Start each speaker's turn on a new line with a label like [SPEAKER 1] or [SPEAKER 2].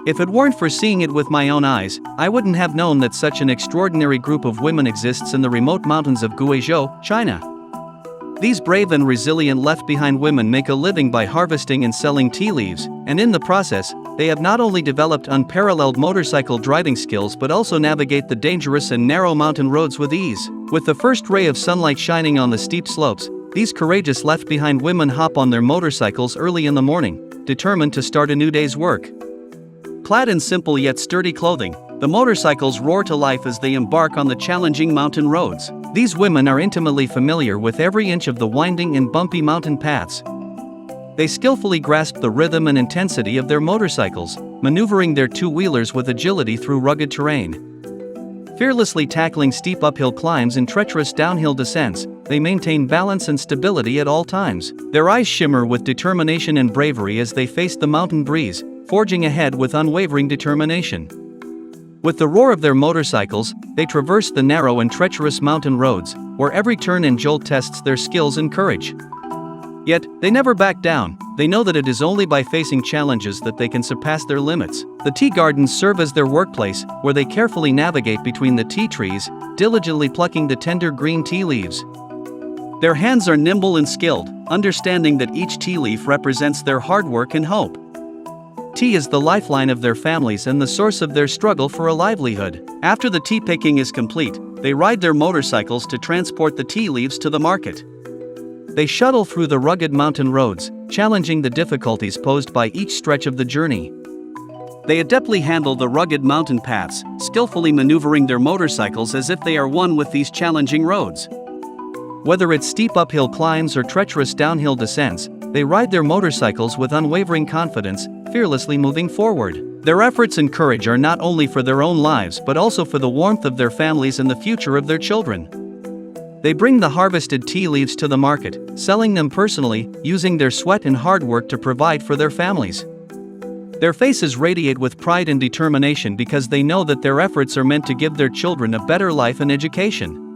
[SPEAKER 1] If it weren't for seeing it with my own eyes, I wouldn't have known that such an extraordinary group of women exists in the remote mountains of Guizhou, China. These brave and resilient left-behind women make a living by harvesting and selling tea leaves, and in the process, they have not only developed unparalleled motorcycle driving skills but also navigate the dangerous and narrow mountain roads with ease. With the first ray of sunlight shining on the steep slopes, these courageous left-behind women hop on their motorcycles early in the morning, determined to start a new day's work. Clad in simple yet sturdy clothing, the motorcycles roar to life as they embark on the challenging mountain roads. These women are intimately familiar with every inch of the winding and bumpy mountain paths. They skillfully grasp the rhythm and intensity of their motorcycles, maneuvering their two-wheelers with agility through rugged terrain. Fearlessly tackling steep uphill climbs and treacherous downhill descents, they maintain balance and stability at all times. Their eyes shimmer with determination and bravery as they face the mountain breeze, forging ahead with unwavering determination. With the roar of their motorcycles, they traverse the narrow and treacherous mountain roads, where every turn and jolt tests their skills and courage. Yet, they never back down. They know that it is only by facing challenges that they can surpass their limits. The tea gardens serve as their workplace, where they carefully navigate between the tea trees, diligently plucking the tender green tea leaves. Their hands are nimble and skilled, understanding that each tea leaf represents their hard work and hope. Tea is the lifeline of their families and the source of their struggle for a livelihood. After the tea picking is complete, they ride their motorcycles to transport the tea leaves to the market. They shuttle through the rugged mountain roads, challenging the difficulties posed by each stretch of the journey. They adeptly handle the rugged mountain paths, skillfully maneuvering their motorcycles as if they are one with these challenging roads. Whether it's steep uphill climbs or treacherous downhill descents, they ride their motorcycles with unwavering confidence, fearlessly moving forward. Their efforts and courage are not only for their own lives but also for the warmth of their families and the future of their children. They bring the harvested tea leaves to the market, selling them personally, using their sweat and hard work to provide for their families. Their faces radiate with pride and determination because they know that their efforts are meant to give their children a better life and education.